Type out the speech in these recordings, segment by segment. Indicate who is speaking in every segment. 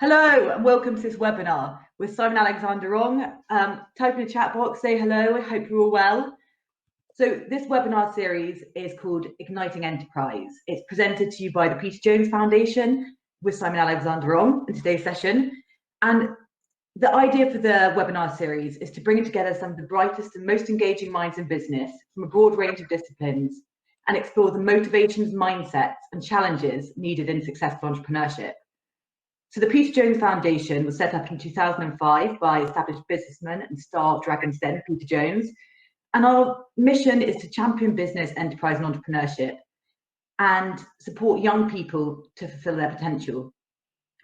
Speaker 1: Hello and welcome to this webinar with Simon Alexander Ong. Type in the chat box, say hello, I hope you're all well. So this webinar series is called Igniting Enterprise. It's presented to you by the Peter Jones Foundation with Simon Alexander Ong in today's session. And the idea for the webinar series is to bring together some of the brightest and most engaging minds in business from a broad range of disciplines and explore the motivations, mindsets and challenges needed in successful entrepreneurship. So the Peter Jones Foundation was set up in 2005 by established businessman and star of Dragon's Den, Peter Jones. And our mission is to champion business, enterprise and entrepreneurship and support young people to fulfill their potential.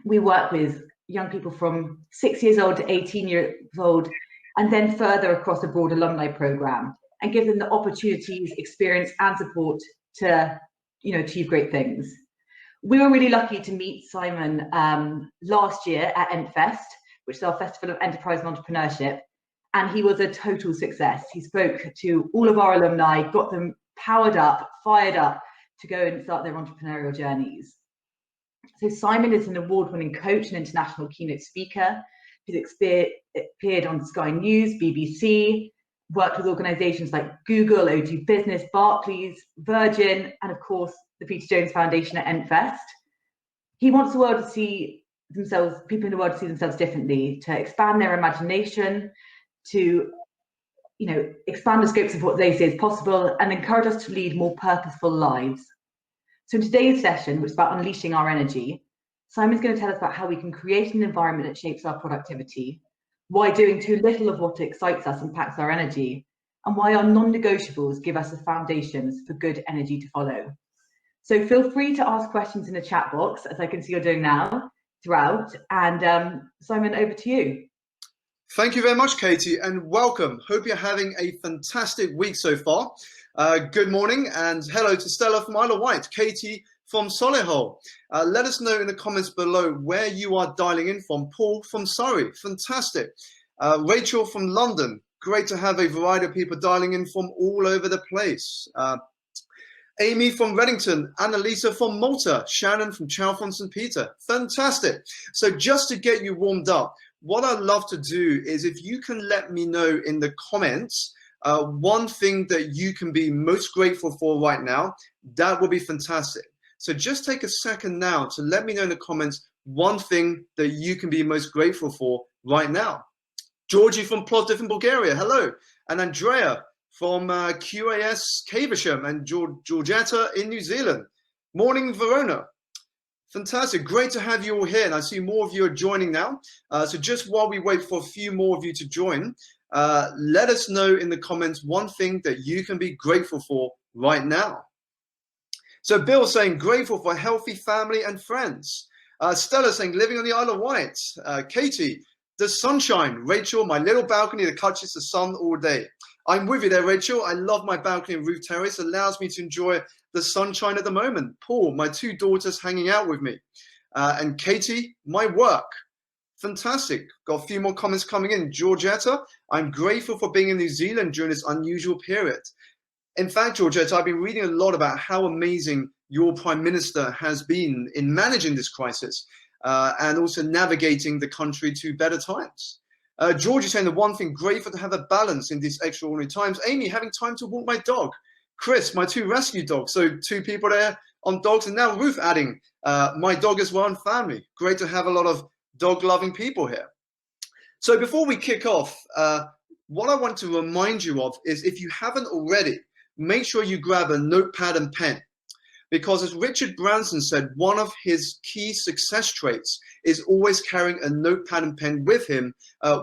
Speaker 1: We work with young people from 6 years old to 18 years old and then further across a broad alumni program and give them the opportunities, experience and support to achieve great things. We were really lucky to meet Simon last year at EntFest, which is our Festival of Enterprise and Entrepreneurship, and he was a total success. He spoke to all of our alumni, got them powered up, fired up to go and start their entrepreneurial journeys. So Simon is an award-winning coach and international keynote speaker. He's appeared on Sky News, BBC, worked with organisations like Google, O2 Business, Barclays, Virgin, and of course, the Peter Jones Foundation at EntFest. He wants the world to see themselves, people in the world to see themselves differently, to expand their imagination, to expand the scopes of what they see as possible and encourage us to lead more purposeful lives. So in today's session, which is about unleashing our energy, Simon's going to tell us about how we can create an environment that shapes our productivity, why doing too little of what excites us impacts our energy, and why our non-negotiables give us the foundations for good energy to follow. So feel free to ask questions in the chat box, as I can see you're doing now, throughout. And Simon, over to you.
Speaker 2: Thank you very much, Katie, and welcome. Hope you're having a fantastic week so far. Good morning, and hello to Stella from Isle of Wight, Katie from Solihull. Let us know in the comments below where you are dialing in from. Paul from Surrey, fantastic. Rachel from London, great to have a variety of people dialing in from all over the place. Amy from Reddington, Annalisa from Malta, Shannon from Chalfont St. Peter. Fantastic. So just to get you warmed up, what I'd love to do is if you can let me know in the comments one thing that you can be most grateful for right now, that would be fantastic. So just take a second now to let me know in the comments one thing that you can be most grateful for right now. Georgie from Plovdiv in Bulgaria, hello. And Andrea from QAS Caversham and Georgetta in New Zealand. Morning, Verona. Fantastic, great to have you all here. And I see more of you are joining now. So just while we wait for a few more of you to join, let us know in the comments one thing that you can be grateful for right now. So Bill saying grateful for a healthy family and friends. Stella saying living on the Isle of Wight. Katie, the sunshine. Rachel, my little balcony that catches the sun all day. I'm with you there, Rachel. I love my balcony and roof terrace. It allows me to enjoy the sunshine at the moment. Paul, my two daughters hanging out with me. And Katie, my work. Fantastic. Got a few more comments coming in. Georgetta, I'm grateful for being in New Zealand during this unusual period. In fact, Georgetta, I've been reading a lot about how amazing your Prime Minister has been in managing this crisis and also navigating the country to better times. George is saying the one thing, grateful to have a balance in these extraordinary times. Amy, having time to walk my dog. Chris, my two rescue dogs. So two people there on dogs. And now Ruth adding my dog as well and family. Great to have a lot of dog-loving people here. So before we kick off, what I want to remind you of is if you haven't already, make sure you grab a notepad and pen. Because as Richard Branson said, one of his key success traits is always carrying a notepad and pen with him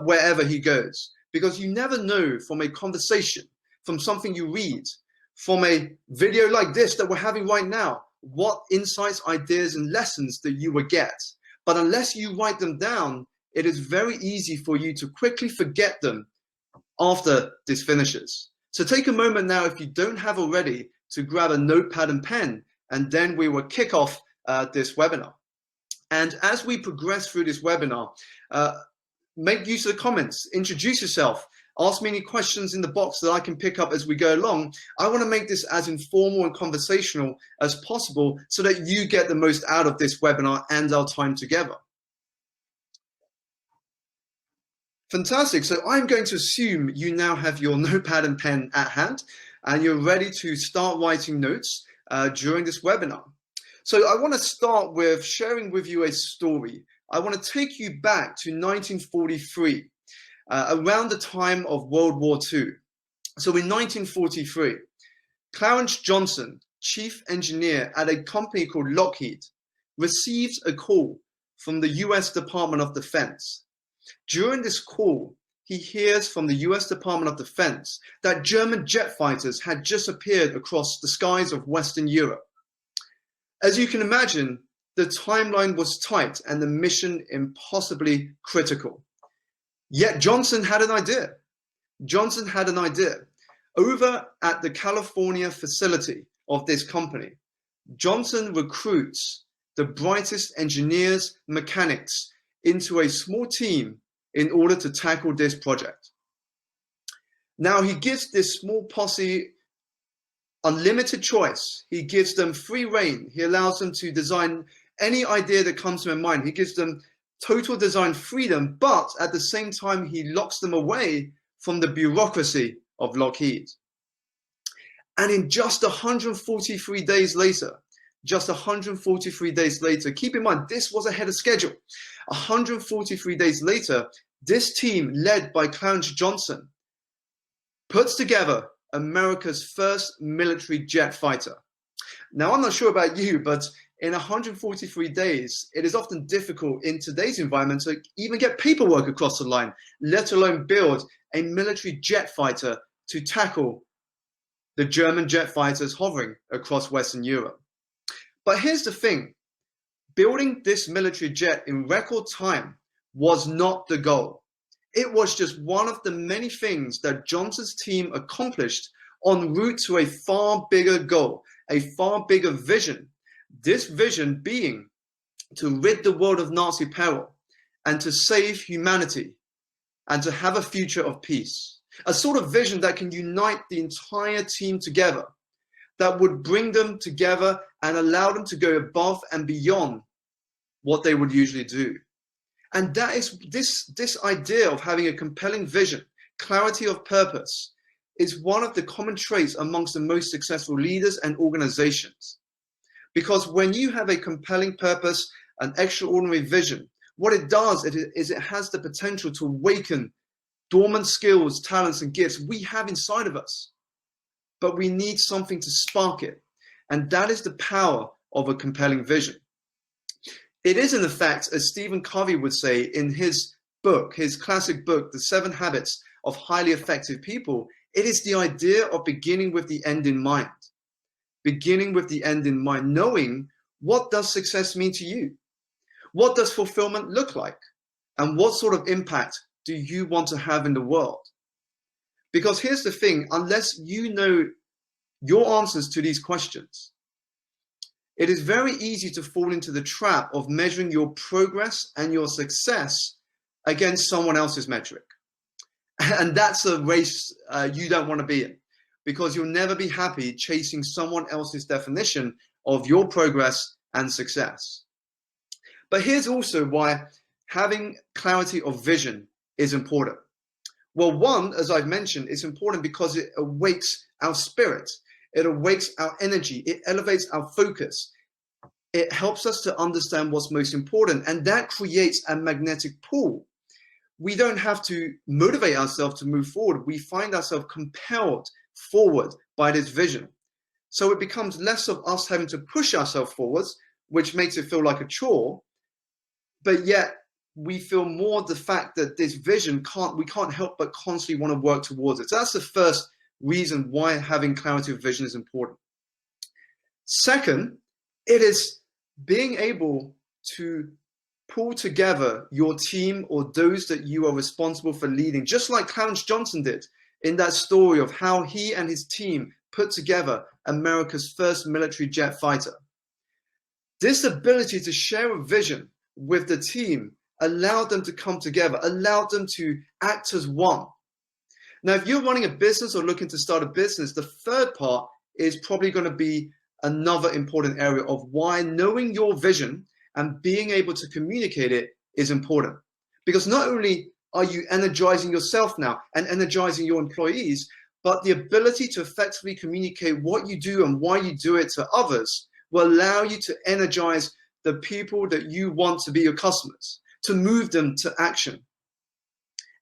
Speaker 2: wherever he goes. Because you never know from a conversation, from something you read, from a video like this that we're having right now, what insights, ideas, and lessons that you will get. But unless you write them down, it is very easy for you to quickly forget them after this finishes. So take a moment now, if you don't have already, to grab a notepad and pen, and then we will kick off this webinar. And as we progress through this webinar, make use of the comments, introduce yourself, ask me any questions in the box that I can pick up as we go along. I want to make this as informal and conversational as possible so that you get the most out of this webinar and our time together. Fantastic. So I'm going to assume you now have your notepad and pen at hand and you're ready to start writing notes during this webinar. So I want to start with sharing with you a story. I want to take you back to 1943, around the time of World War II. So in 1943, Clarence Johnson, chief engineer at a company called Lockheed, receives a call from the US Department of Defense. During this call, he hears from the US Department of Defense that German jet fighters had just appeared across the skies of Western Europe. As you can imagine, the timeline was tight and the mission impossibly critical. Yet Johnson had an idea. Johnson had an idea. Over at the California facility of this company, Johnson recruits the brightest engineers, mechanics into a small team in order to tackle this project. Now he gives this small posse unlimited choice. He gives them free rein. He allows them to design any idea that comes to their mind. He gives them total design freedom, but at the same time, he locks them away from the bureaucracy of Lockheed. And in just 143 days later, keep in mind, this was ahead of schedule. 143 days later, this team led by Clarence Johnson puts together America's first military jet fighter. Now, I'm not sure about you, but in 143 days, it is often difficult in today's environment to even get paperwork across the line, let alone build a military jet fighter to tackle the German jet fighters hovering across Western Europe. But here's the thing, building this military jet in record time was not the goal. It was just one of the many things that Johnson's team accomplished en route to a far bigger goal, a far bigger vision. This vision being to rid the world of Nazi peril and to save humanity and to have a future of peace. A sort of vision that can unite the entire team together, that would bring them together and allow them to go above and beyond what they would usually do. And that is this idea of having a compelling vision, clarity of purpose, is one of the common traits amongst the most successful leaders and organizations. Because when you have a compelling purpose, an extraordinary vision, what it does is it has the potential to awaken dormant skills, talents, and gifts we have inside of us. But we need something to spark it. And that is the power of a compelling vision. It is, in effect, as Stephen Covey would say in his book, his classic book, The 7 Habits of Highly Effective People, it is the idea of beginning with the end in mind. Beginning with the end in mind, knowing what does success mean to you? What does fulfillment look like? And what sort of impact do you want to have in the world? Because here's the thing, unless you know your answers to these questions, it is very easy to fall into the trap of measuring your progress and your success against someone else's metric. And that's a race you don't want to be in, because you'll never be happy chasing someone else's definition of your progress and success. But here's also why having clarity of vision is important. Well, one, as I've mentioned, it's important because it awakes our spirit. It awakes our energy. It elevates our focus. It helps us to understand what's most important, and that creates a magnetic pull. We don't have to motivate ourselves to move forward. We find ourselves compelled forward by this vision. So it becomes less of us having to push ourselves forwards, which makes it feel like a chore, but yet we feel more the fact that this vision we can't help but constantly want to work towards it. So that's the first reason why having clarity of vision is important. Second, it is being able to pull together your team or those that you are responsible for leading, just like Clarence Johnson did in that story of how he and his team put together America's first military jet fighter. This ability to share a vision with the team allowed them to come together, allowed them to act as one. Now, if you're running a business or looking to start a business, the third part is probably going to be another important area of why knowing your vision and being able to communicate it is important. Because not only are you energizing yourself now and energizing your employees, but the ability to effectively communicate what you do and why you do it to others will allow you to energize the people that you want to be your customers, to move them to action.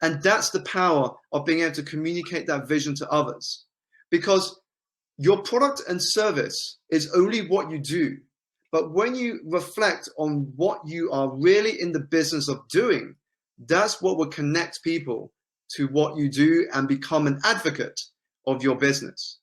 Speaker 2: And that's the power of being able to communicate that vision to others, because your product and service is only what you do. But when you reflect on what you are really in the business of doing, that's what will connect people to what you do and become an advocate of your business.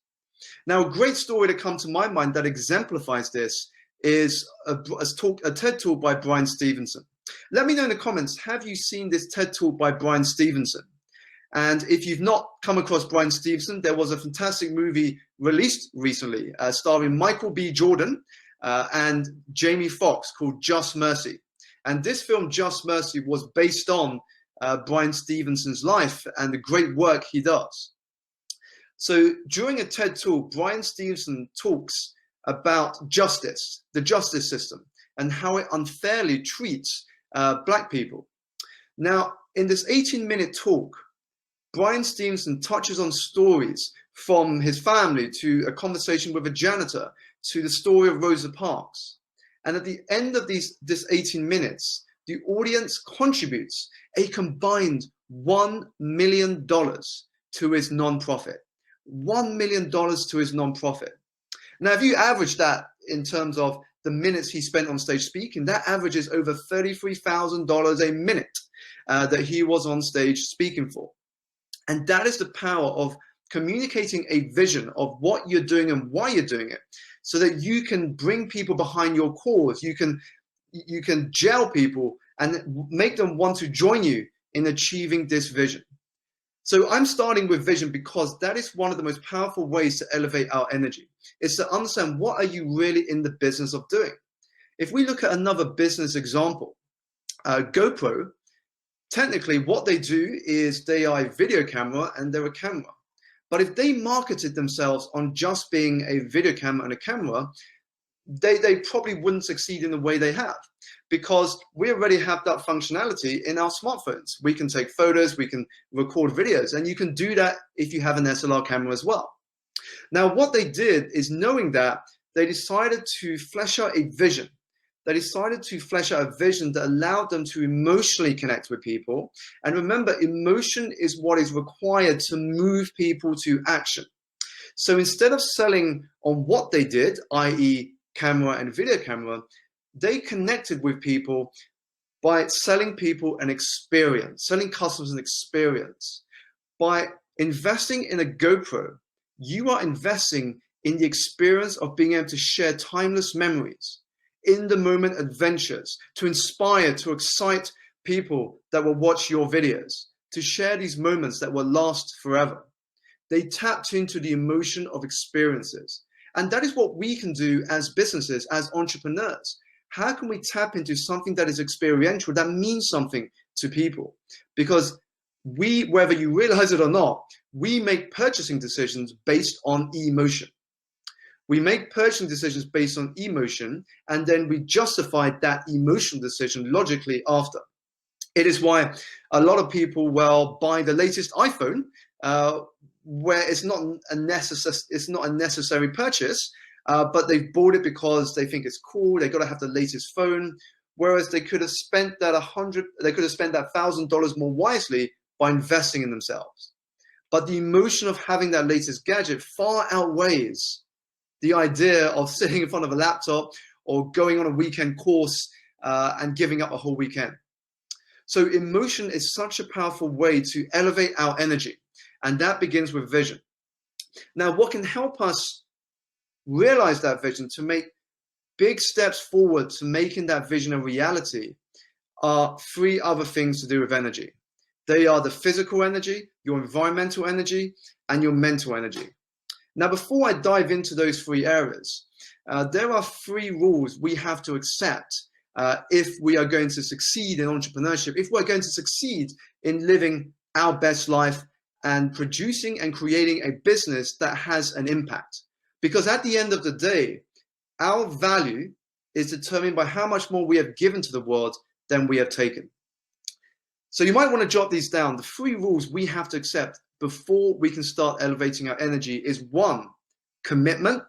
Speaker 2: Now, a great story to come to my mind that exemplifies this is a TED talk by Brian Stevenson. Let me know in the comments, have you seen this TED talk by Brian Stevenson? And if you've not come across Brian Stevenson, there was a fantastic movie released recently starring Michael B. Jordan and Jamie Foxx called Just Mercy. And this film, Just Mercy, was based on Brian Stevenson's life and the great work he does. So during a TED talk, Brian Stevenson talks about justice, the justice system, and how it unfairly treats Black people. Now, in this 18-minute talk, Brian Stevenson touches on stories from his family to a conversation with a janitor to the story of Rosa Parks. And at the end of this 18 minutes, the audience contributes a combined $1 million to his nonprofit. $1 million to his nonprofit. Now, if you average that in terms of the minutes he spent on stage speaking, that averages over $33,000 a minute that he was on stage speaking for. And that is the power of communicating a vision of what you're doing and why you're doing it, so that you can bring people behind your cause. You can gel people and make them want to join you in achieving this vision. So I'm starting with vision because that is one of the most powerful ways to elevate our energy. It's to understand, what are you really in the business of doing? If we look at another business example, GoPro, technically what they do is they are a video camera and they're a camera. But if they marketed themselves on just being a video camera and a camera, they probably wouldn't succeed in the way they have, because we already have that functionality in our smartphones. We can take photos, we can record videos, and you can do that if you have an SLR camera as well. Now, what they did is, knowing that, they decided to flesh out a vision. They decided to flesh out a vision that allowed them to emotionally connect with people. And remember, emotion is what is required to move people to action. So instead of selling on what they did, i.e. camera and video camera, they connected with people by selling people an experience, selling customers an experience. By investing in a GoPro, you are investing in the experience of being able to share timeless memories, in the moment adventures, to inspire, to excite people that will watch your videos, to share these moments that will last forever. They tapped into the emotion of experiences. And that is what we can do as businesses, as entrepreneurs. How can we tap into something that is experiential, that means something to people? Because we, whether you realize it or not, we make purchasing decisions based on emotion. We make purchasing decisions based on emotion, and then we justify that emotional decision logically after. It is why a lot of people will buy the latest iPhone, where it's not a necessary purchase, but they've bought it because they think it's cool. They got to have the latest phone, whereas they could have spent that $1,000 more wisely by investing in themselves. But the emotion of having that latest gadget far outweighs the idea of sitting in front of a laptop or going on a weekend course and giving up a whole weekend. So emotion is such a powerful way to elevate our energy, and that begins with vision. Now, what can help us realize that vision, to make big steps forward to making that vision a reality, are three other things to do with energy. They are the physical energy, your environmental energy, and your mental energy. Now, before I dive into those three areas, there are three rules we have to accept if we are going to succeed in entrepreneurship, if we're going to succeed in living our best life and producing and creating a business that has an impact. Because at the end of the day, our value is determined by how much more we have given to the world than we have taken. So you might want to jot these down. The 3 rules we have to accept before we can start elevating our energy is 1, commitment,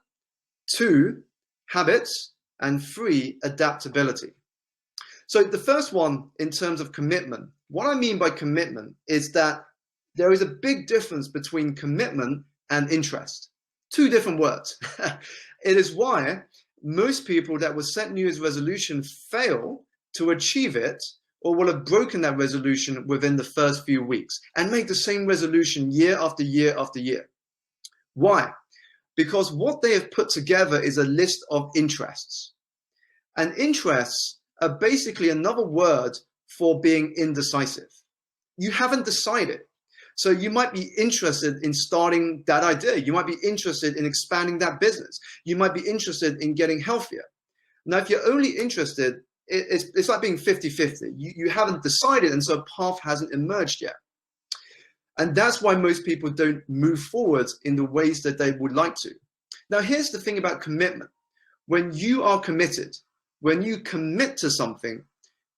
Speaker 2: 2, habits, and 3, adaptability. So the first one, in terms of commitment, what I mean by commitment is that there is a big difference between commitment and interest. 2 different words. It is why most people that will set New Year's resolution fail to achieve it, or will have broken that resolution within the first few weeks and make the same resolution year after year after year. Why? Because what they have put together is a list of interests. And interests are basically another word for being indecisive. You haven't decided. So you might be interested in starting that idea. You might be interested in expanding that business. You might be interested in getting healthier. Now, if you're only interested, it's like being 50-50. You haven't decided, and so a path hasn't emerged yet. And that's why most people don't move forward in the ways that they would like to. Now, here's the thing about commitment. When you are committed, when you commit to something,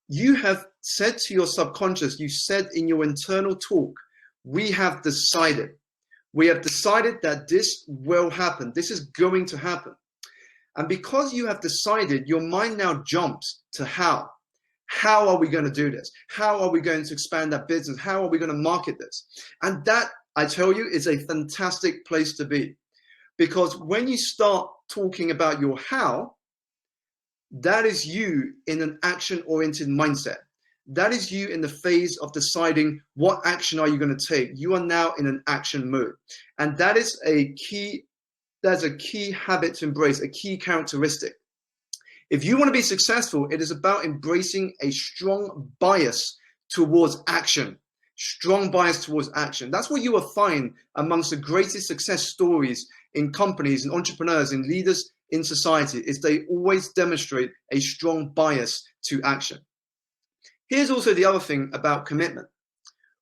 Speaker 2: you have said to your subconscious, you said in your internal talk, we have decided. We have decided that this will happen. This is going to happen. And because you have decided, your mind now jumps to how. How are we going to do this? How are we going to expand that business? How are we going to market this? And that, I tell you, is a fantastic place to be. Because when you start talking about your how, that is you in an action-oriented mindset. That is you in the phase of deciding what action are you going to take. You are now in an action mode. And that is a key habit to embrace, a key characteristic. If you want to be successful, it is about embracing a strong bias towards action. Strong bias towards action. That's what you will find amongst the greatest success stories in companies and entrepreneurs and leaders in society, is they always demonstrate a strong bias to action. Here's also the other thing about commitment.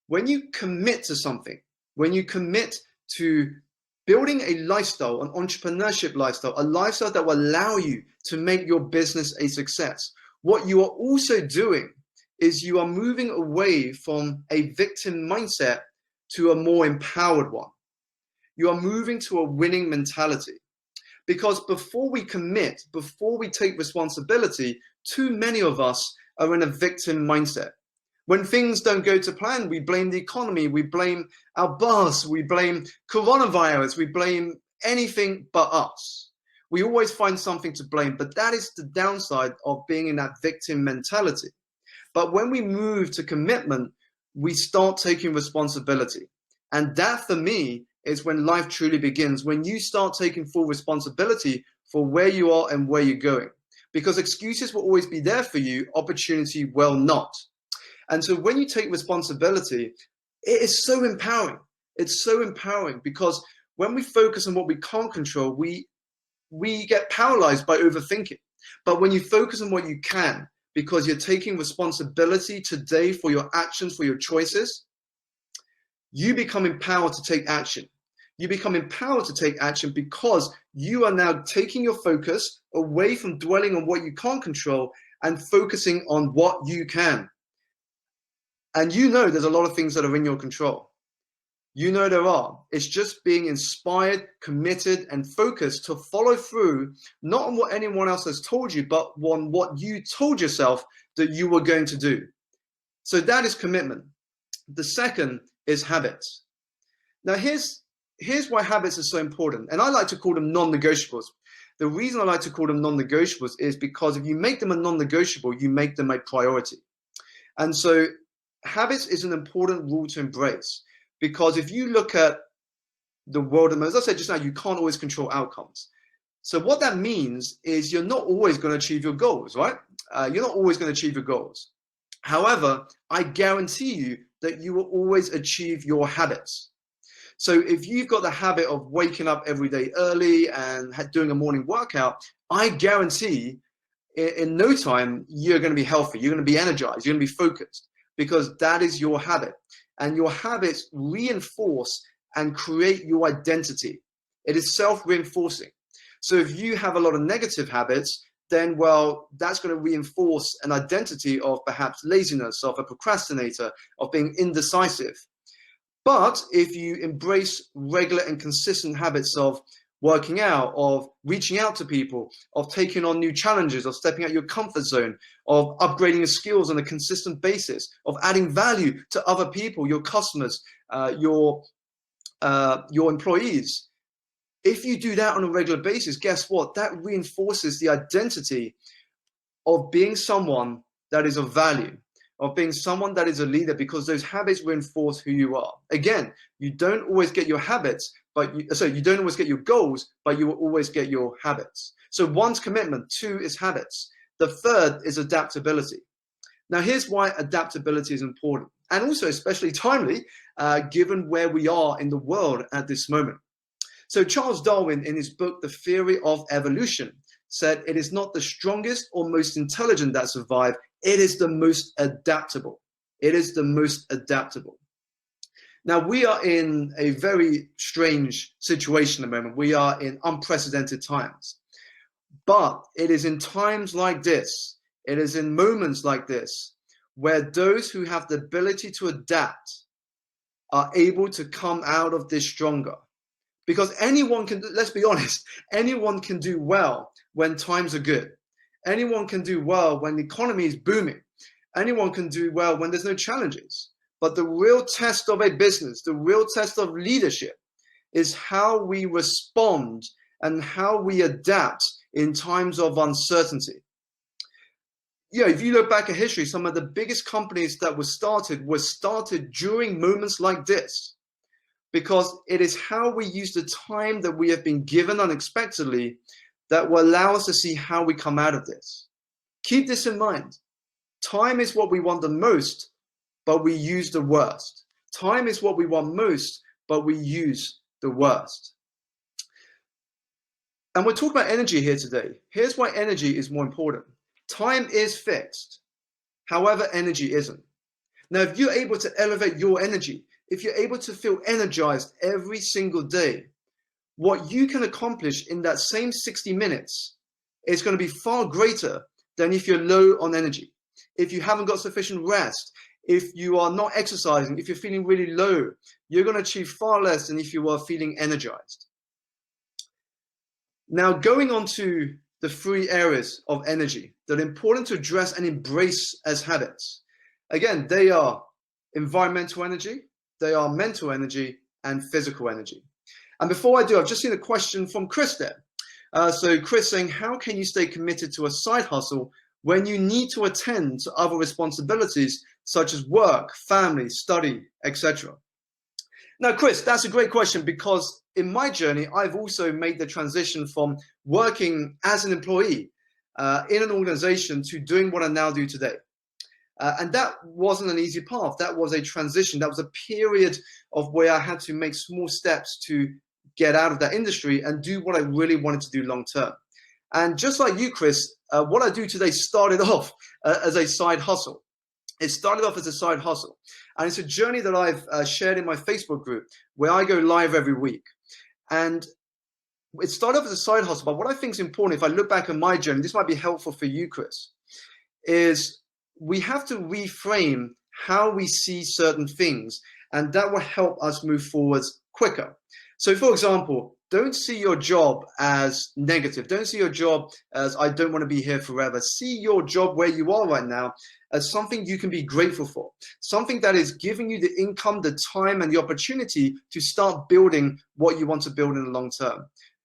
Speaker 2: When you commit to something, when you commit to building a lifestyle, an entrepreneurship lifestyle, a lifestyle that will allow you to make your business a success, what you are also doing is you are moving away from a victim mindset to a more empowered one. You are moving to a winning mentality. Because before we commit, before we take responsibility, too many of us are in a victim mindset. When things don't go to plan, we blame the economy, we blame our boss, we blame coronavirus, we blame anything but us. We always find something to blame, but that is the downside of being in that victim mentality. But when we move to commitment, we start taking responsibility. And that, for me, is when life truly begins, when you start taking full responsibility for where you are and where you're going. Because excuses will always be there for you, opportunity will not. And so when you take responsibility, it is so empowering. It's so empowering because when we focus on what we can't control, we get paralyzed by overthinking. But when you focus on what you can, because you're taking responsibility today for your actions, for your choices, you become empowered to take action. You become empowered to take action because you are now taking your focus away from dwelling on what you can't control and focusing on what you can. And you know there's a lot of things that are in your control. You know there are. It's just being inspired, committed, and focused to follow through, not on what anyone else has told you, but on what you told yourself that you were going to do. So that is commitment. The second is habits. Now here's why habits are so important. And I like to call them non-negotiables. The reason I like to call them non-negotiables is because if you make them a non-negotiable, you make them a priority. And so habits is an important rule to embrace, because if you look at the world, as I said just now, you can't always control outcomes. So what that means is you're not always going to achieve your goals, right? You're not always going to achieve your goals. However, I guarantee you that you will always achieve your habits. So if you've got the habit of waking up every day early and doing a morning workout, I guarantee in no time, you're going to be healthy. You're going to be energized. You're going to be focused, because that is your habit. And your habits reinforce and create your identity. It is self-reinforcing. So if you have a lot of negative habits, then, well, that's going to reinforce an identity of perhaps laziness, of a procrastinator, of being indecisive. But if you embrace regular and consistent habits of working out, of reaching out to people, of taking on new challenges, of stepping out your comfort zone, of upgrading your skills on a consistent basis, of adding value to other people, your customers, your employees. If you do that on a regular basis, guess what? That reinforces the identity of being someone that is of value, of being someone that is a leader, because those habits reinforce who you are. Again, you don't always get your habits, you don't always get your goals, but you will always get your habits. So one's commitment, two is habits. The third is adaptability. Now, here's why adaptability is important, and also especially timely, given where we are in the world at this moment. So Charles Darwin, in his book, The Theory of Evolution, said it is not the strongest or most intelligent that survive, it is the most adaptable. It is the most adaptable. Now, we are in a very strange situation at the moment. We are in unprecedented times. But it is in times like this, it is in moments like this, where those who have the ability to adapt are able to come out of this stronger. Because anyone can, let's be honest, anyone can do well when times are good. Anyone can do well when the economy is booming. Anyone can do well when there's no challenges. But the real test of a business, the real test of leadership, is how we respond and how we adapt in times of uncertainty. Yeah, if you look back at history, some of the biggest companies that were started during moments like this, because it is how we use the time that we have been given unexpectedly that will allow us to see how we come out of this. Keep this in mind. Time is what we want the most, but we use the worst. Time is what we want most, but we use the worst. And we're talking about energy here today. Here's why energy is more important. Time is fixed. However, energy isn't. Now, if you're able to elevate your energy, if you're able to feel energized every single day, what you can accomplish in that same 60 minutes is going to be far greater than if you're low on energy, if you haven't got sufficient rest, if you are not exercising, if you're feeling really low, you're going to achieve far less than if you are feeling energized. Now, going on to the 3 areas of energy that are important to address and embrace as habits. Again, they are environmental energy, they are mental energy, and physical energy. And before I do, I've just seen a question from Chris there. So Chris saying, how can you stay committed to a side hustle when you need to attend to other responsibilities such as work, family, study, etc.? Now, Chris, that's a great question, because in my journey, I've also made the transition from working as an employee in an organization to doing what I now do today. And that wasn't an easy path. That was a transition. That was a period of where I had to make small steps to get out of that industry and do what I really wanted to do long term. And just like you, Chris, what I do today started off as a side hustle. It started off as a side hustle. And it's a journey that I've shared in my Facebook group where I go live every week. And it started off as a side hustle. But what I think is important, if I look back at my journey, this might be helpful for you, Chris, is we have to reframe how we see certain things. And that will help us move forwards quicker. So, for example, don't see your job as negative. Don't see your job as I don't want to be here forever. See your job where you are right now as something you can be grateful for, something that is giving you the income, the time, and the opportunity to start building what you want to build in the long term.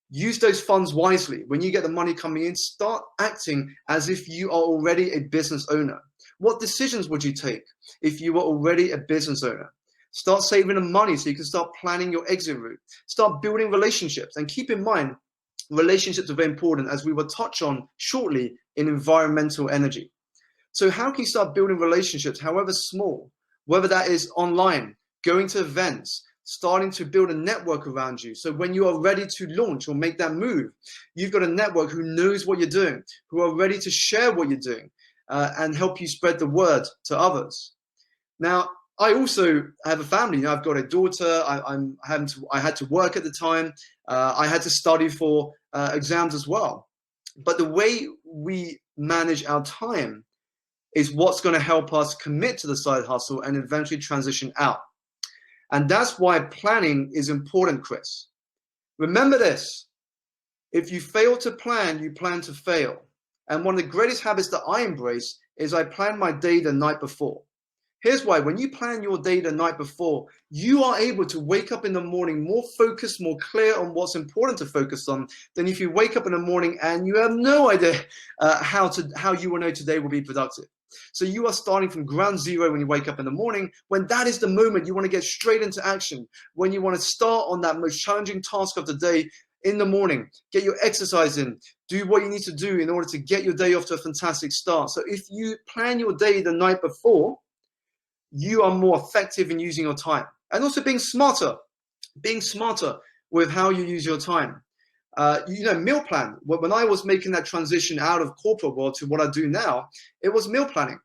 Speaker 2: Use those funds wisely. When you get the money coming in, start acting as if you are already a business owner. What decisions would you take if you were already a business owner? Start saving the money so you can start planning your exit route. Start building relationships. And keep in mind, relationships are very important, as we will touch on shortly in environmental energy. So how can you start building relationships, however small, whether that is online, going to events, starting to build a network around you. So when you are ready to launch or make that move, you've got a network who knows what you're doing, who are ready to share what you're doing and help you spread the word to others. Now, I also have a family. You know, I've got a daughter. I had to work at the time. I had to study for exams as well. But the way we manage our time is what's going to help us commit to the side hustle and eventually transition out. And that's why planning is important, Chris. Remember this: if you fail to plan, you plan to fail. And one of the greatest habits that I embrace is I plan my day the night before. Here's why: when you plan your day the night before, you are able to wake up in the morning more focused, more clear on what's important to focus on than if you wake up in the morning and you have no idea how you will know today will be productive. So you are starting from ground zero when you wake up in the morning, when that is the moment you want to get straight into action, when you want to start on that most challenging task of the day in the morning, get your exercise in, do what you need to do in order to get your day off to a fantastic start. So if you plan your day the night before, you are more effective in using your time, and also being smarter with how you use your time. Meal plan. When I was making that transition out of corporate world to what I do now, it was meal planning.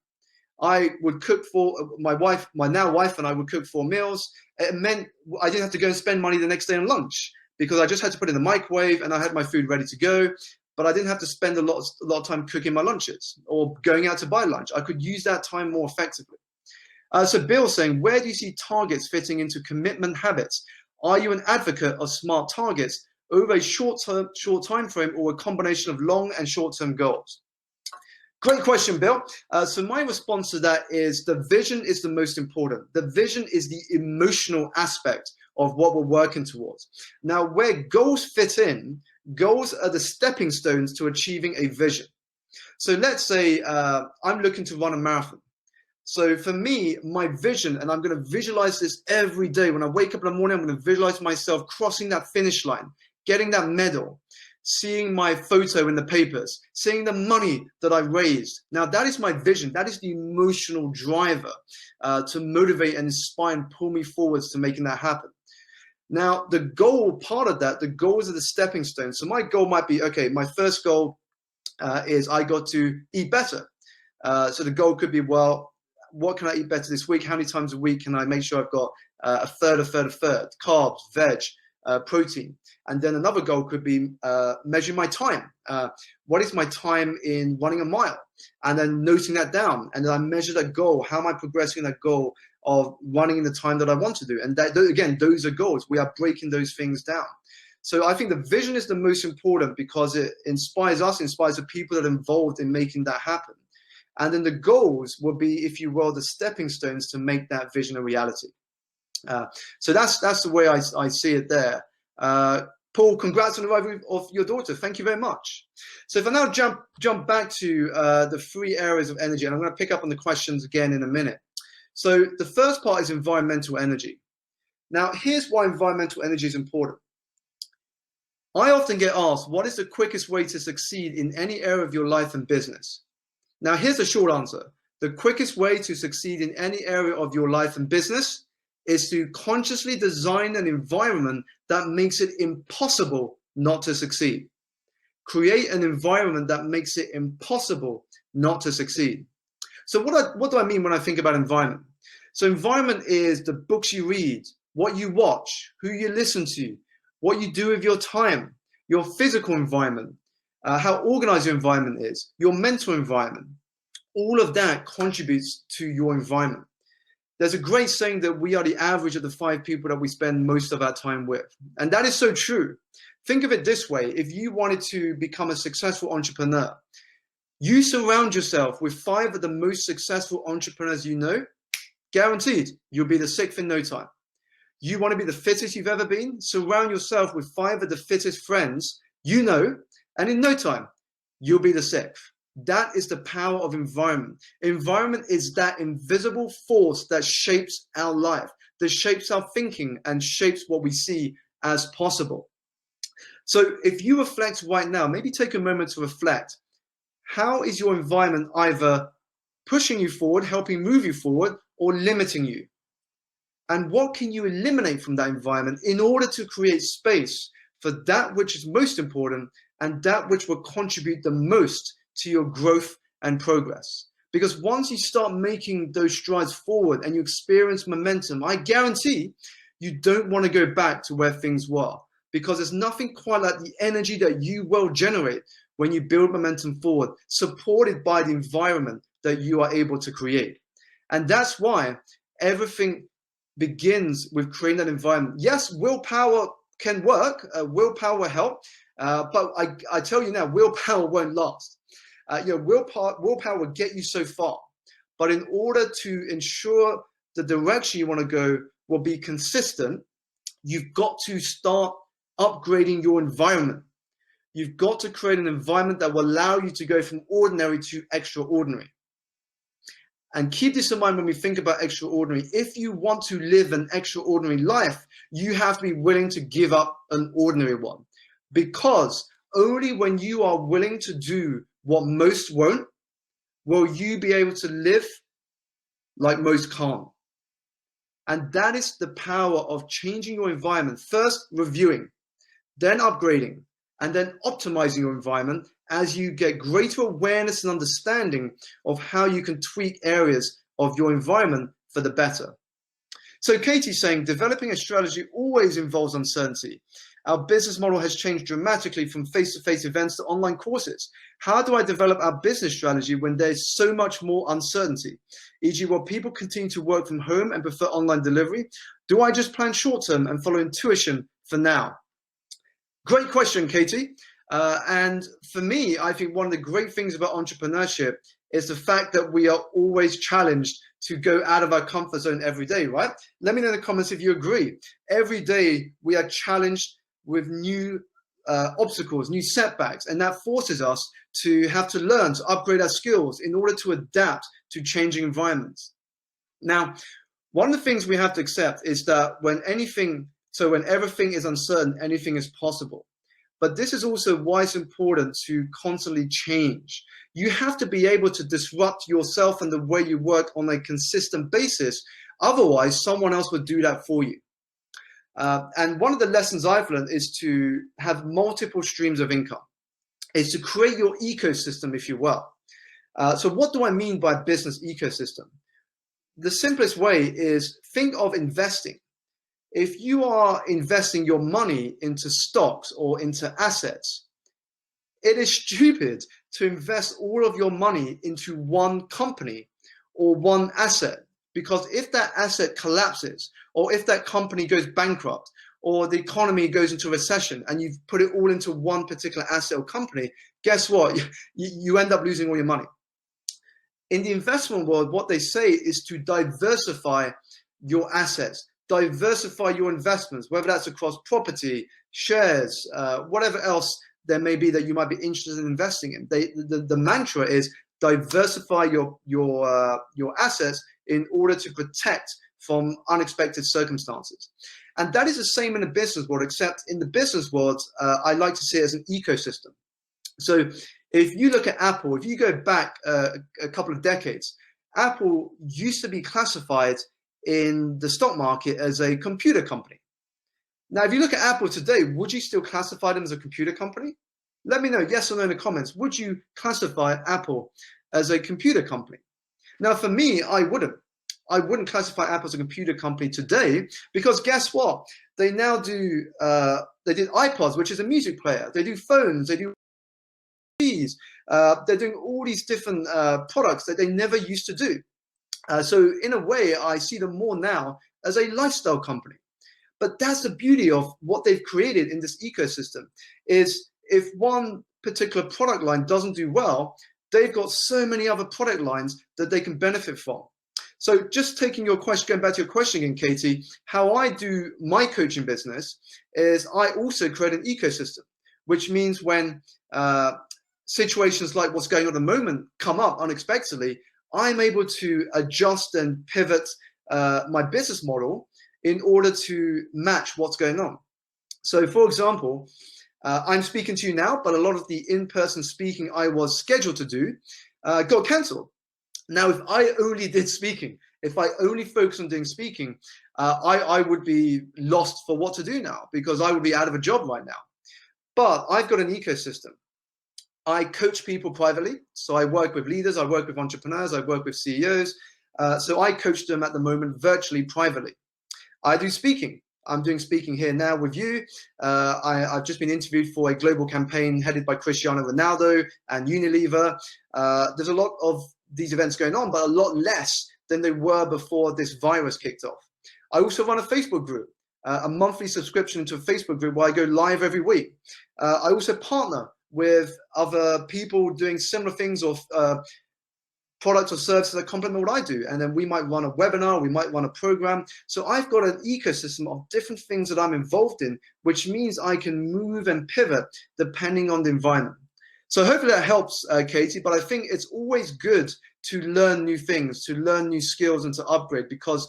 Speaker 2: I would cook for my wife, my now wife, and I would cook 4 meals. It meant I didn't have to go and spend money the next day on lunch, because I just had to put it in the microwave and I had my food ready to go. But I didn't have to spend a lot of time cooking my lunches or going out to buy lunch. I could use that time more effectively. So Bill's saying, where do you see targets fitting into commitment habits? Are you an advocate of smart targets over a short time frame, or a combination of long and short-term goals? Great question, Bill. So my response to that is the vision is the most important. The vision is the emotional aspect of what we're working towards. Now, where goals fit in, goals are the stepping stones to achieving a vision. So let's say I'm looking to run a marathon. So for me, my vision, and I'm going to visualize this every day. When I wake up in the morning, I'm going to visualize myself crossing that finish line, getting that medal, seeing my photo in the papers, seeing the money that I raised. Now, that is my vision. That is the emotional driver to motivate and inspire and pull me forwards to making that happen. Now, the goal part of that, the goals are the stepping stones. So my goal might be, okay, my first goal is I got to eat better. So the goal could be, well, what can I eat better this week? How many times a week can I make sure I've got a third, carbs, veg, protein? And then another goal could be measuring my time. What is my time in running a mile? And then noting that down. And then I measure that goal. How am I progressing that goal of running in the time that I want to do? And that, again, those are goals. We are breaking those things down. So I think the vision is the most important, because it inspires us, inspires the people that are involved in making that happen. And then the goals will be, if you will, the stepping stones to make that vision a reality. So that's the way I see it there. Paul, congrats on the arrival of your daughter. Thank you very much. So if I now jump back to the 3 areas of energy, and I'm going to pick up on the questions again in a minute. So the first part is environmental energy. Now, here's why environmental energy is important. I often get asked, what is the quickest way to succeed in any area of your life and business? Now, here's the short answer. The quickest way to succeed in any area of your life and business is to consciously design an environment that makes it impossible not to succeed. Create an environment that makes it impossible not to succeed. So what do I mean when I think about environment? So environment is the books you read, what you watch, who you listen to, what you do with your time, your physical environment, how organized your environment is, your mental environment. All of that contributes to your environment. There's a great saying that we are the average of the 5 people that we spend most of our time with. And that is so true. Think of it this way. If you wanted to become a successful entrepreneur, you surround yourself with 5 of the most successful entrepreneurs you know, guaranteed you'll be the 6th in no time. You want to be the fittest you've ever been? Surround yourself with 5 of the fittest friends you know, and in no time, you'll be the 6th. That is the power of environment. Environment is that invisible force that shapes our life, that shapes our thinking and shapes what we see as possible. So if you reflect right now, maybe take a moment to reflect. How is your environment either pushing you forward, helping move you forward, or limiting you? And what can you eliminate from that environment in order to create space for that which is most important and that which will contribute the most to your growth and progress? Because once you start making those strides forward and you experience momentum, I guarantee you don't want to go back to where things were, because there's nothing quite like the energy that you will generate when you build momentum forward, supported by the environment that you are able to create. And that's why everything begins with creating that environment. Yes, willpower can work, willpower will help, but I tell you now, willpower won't last. Willpower will get you so far, but in order to ensure the direction you want to go will be consistent, you've got to start upgrading your environment. You've got to create an environment that will allow you to go from ordinary to extraordinary. And keep this in mind when we think about extraordinary. If you want to live an extraordinary life, you have to be willing to give up an ordinary one. Because only when you are willing to do what most won't, will you be able to live like most can't. And that is the power of changing your environment. First, reviewing, then upgrading, and then optimizing your environment as you get greater awareness and understanding of how you can tweak areas of your environment for the better. So Katie's saying, developing a strategy always involves uncertainty. Our business model has changed dramatically from face-to-face events to online courses. How do I develop our business strategy when there's so much more uncertainty? E.g., will people continue to work from home and prefer online delivery? Do I just plan short-term and follow intuition for now? Great question, Katie. And for me, I think one of the great things about entrepreneurship is the fact that we are always challenged to go out of our comfort zone every day, right? Let me know in the comments if you agree. Every day we are challenged with new obstacles, new setbacks, and that forces us to have to learn to upgrade our skills in order to adapt to changing environments. Now, one of the things we have to accept is that when everything is uncertain, anything is possible. But this is also why it's important to constantly change. You have to be able to disrupt yourself and the way you work on a consistent basis. Otherwise, someone else would do that for you. And one of the lessons I've learned is to have multiple streams of income. Is to create your ecosystem, if you will. So what do I mean by business ecosystem? The simplest way is think of investing. If you are investing your money into stocks or into assets, it is stupid to invest all of your money into one company or one asset, because if that asset collapses or if that company goes bankrupt or the economy goes into recession and you've put it all into one particular asset or company, guess what? You end up losing all your money. In the investment world, what they say is to diversify your assets, diversify your investments, whether that's across property, shares, whatever else there may be that you might be interested in investing in. The mantra is diversify your assets in order to protect from unexpected circumstances. And that is the same in the business world, except in the business world, I like to see it as an ecosystem. So if you look at Apple, if you go back a couple of decades, Apple used to be classified in the stock market as a computer company. Now, if you look at Apple today, would you still classify them as a computer company? Let me know, yes or no in the comments. Would you classify Apple as a computer company? Now, for me, I wouldn't. I wouldn't classify Apple as a computer company today, because guess what? They now do, they did iPods, which is a music player. They do phones, they do TVs. They're doing all these different products that they never used to do. So in a way, I see them more now as a lifestyle company. But that's the beauty of what they've created in this ecosystem, is if one particular product line doesn't do well, they've got so many other product lines that they can benefit from. So just taking your question, going back to your question again, Katie, how I do my coaching business is I also create an ecosystem, which means when situations like what's going on at the moment come up unexpectedly, I'm able to adjust and pivot my business model in order to match what's going on. So for example, I'm speaking to you now, but a lot of the in-person speaking I was scheduled to do got cancelled. Now, if I only did speaking, if I only focused on doing speaking, I would be lost for what to do now, because I would be out of a job right now. But I've got an ecosystem. I coach people privately. So I work with leaders, I work with entrepreneurs, I work with CEOs. So I coach them at the moment virtually, privately. I do speaking. I'm doing speaking here now with you. I've just been interviewed for a global campaign headed by Cristiano Ronaldo and Unilever. There's a lot of these events going on, but a lot less than they were before this virus kicked off. I also run a Facebook group, a monthly subscription to a Facebook group where I go live every week. I also partner with other people doing similar things, or products or services that complement what I do. And then we might run a webinar, we might run a program. So I've got an ecosystem of different things that I'm involved in, which means I can move and pivot depending on the environment. So hopefully that helps, Katie, but I think it's always good to learn new things, to learn new skills and to upgrade, because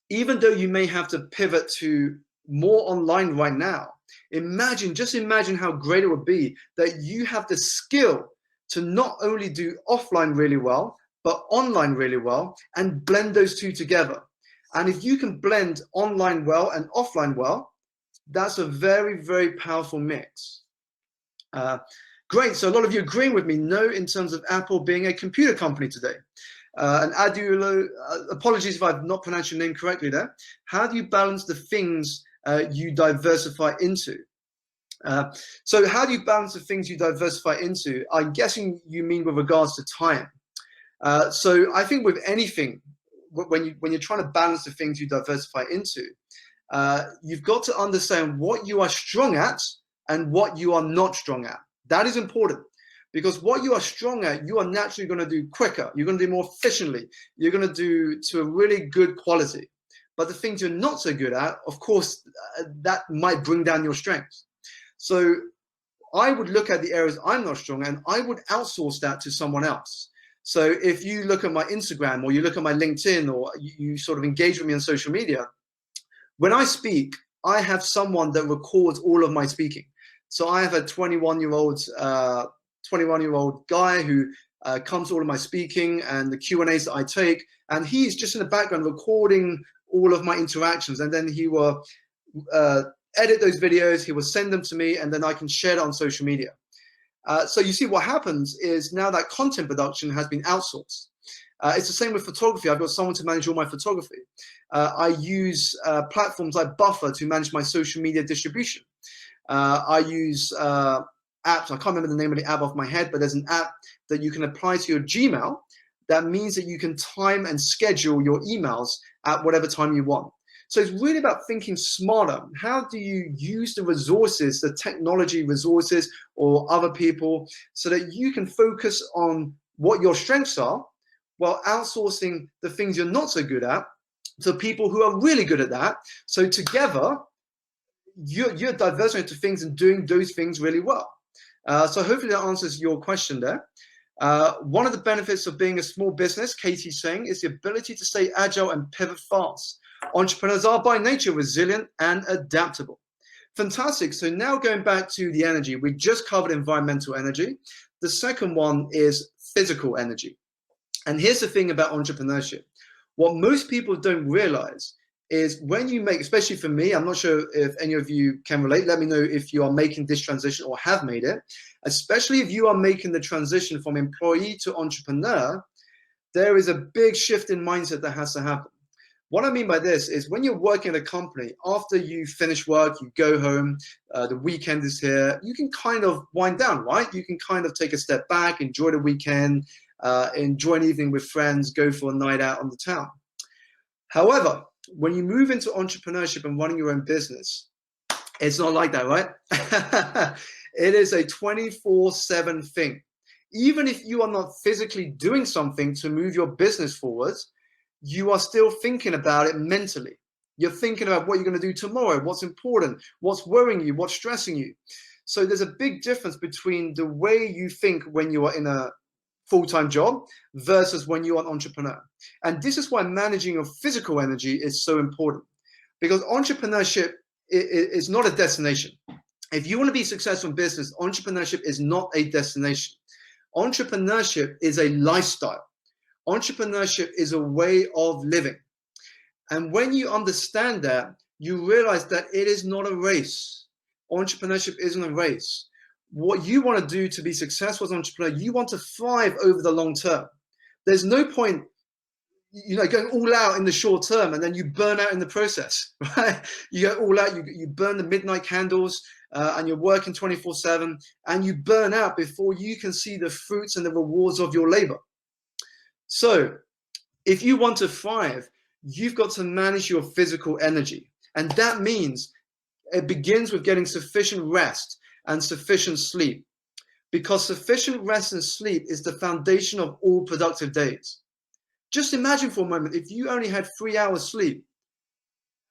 Speaker 2: even though you may have to pivot to more online right now, just imagine how great it would be that you have the skill to not only do offline really well, but online really well, and blend those two together. And if you can blend online well and offline well, that's a very, very powerful mix. Great, so a lot of you agreeing with me, no, in terms of Apple being a computer company today. And Adulo, apologies if I've not pronounced your name correctly there. How do you balance the things you diversify into? So how do you balance the things you diversify into? I'm guessing you mean with regards to time. So I think with anything, when you're trying to balance the things you diversify into, you've got to understand what you are strong at and what you are not strong at. That is important, because what you are strong at, you are naturally going to do quicker. You're going to do more efficiently. You're going to do to a really good quality. But the things you're not so good at, of course, that might bring down your strengths. So I would look at the areas I'm not strong at, and I would outsource that to someone else. So if you look at my Instagram, or you look at my LinkedIn, or you sort of engage with me on social media, when I speak, I have someone that records all of my speaking. So I have a 21-year-old guy who comes to all of my speaking and the Q&As that I take, and he's just in the background recording all of my interactions, and then he will edit those videos, he will send them to me, and then I can share it on social media. So you see what happens is now that content production has been outsourced. It's the same with photography. I've got someone to manage all my photography. I use platforms like Buffer to manage my social media distribution. I use apps. I can't remember the name of the app off my head, but there's an app that you can apply to your Gmail. That means that you can time and schedule your emails at whatever time you want. So it's really about thinking smarter. How do you use the resources, the technology resources, or other people, so that you can focus on what your strengths are while outsourcing the things you're not so good at to people who are really good at that. So together, you're diversifying into things and doing those things really well. So hopefully that answers your question there. One of the benefits of being a small business, Katie's saying, is the ability to stay agile and pivot fast. Entrepreneurs are by nature resilient and adaptable. Fantastic. So now going back to the energy, we just covered environmental energy. The second one is physical energy. And here's the thing about entrepreneurship. What most people don't realize is when you make, especially for me, I'm not sure if any of you can relate. Let me know if you are making this transition or have made it. Especially if you are making the transition from employee to entrepreneur, there is a big shift in mindset that has to happen. What I mean by this is when you're working at a company, after you finish work, you go home, the weekend is here, you can kind of wind down, right? You can kind of take a step back, enjoy the weekend, enjoy an evening with friends, go for a night out on the town. However, when you move into entrepreneurship and running your own business, it's not like that, right? It is a 24/7 thing. Even if you are not physically doing something to move your business forward, you are still thinking about it mentally. You're thinking about what you're going to do tomorrow, what's important, what's worrying you, what's stressing you. So there's a big difference between the way you think when you are in a full-time job versus when you are an entrepreneur. And this is why managing your physical energy is so important, because entrepreneurship is not a destination. If you want to be successful in business, entrepreneurship is not a destination. Entrepreneurship is a lifestyle. Entrepreneurship is a way of living. And when you understand that, you realize that it is not a race. Entrepreneurship isn't a race. What you want to do to be successful as an entrepreneur, you want to thrive over the long term. There's no point, going all out in the short term, and then you burn out in the process, right? You go all out, you burn the midnight candles, and you're working 24/7, and you burn out before you can see the fruits and the rewards of your labor. So if you want to thrive, you've got to manage your physical energy. And that means it begins with getting sufficient rest and sufficient sleep, because sufficient rest and sleep is the foundation of all productive days. Just imagine for a moment, if you only had 3 hours sleep,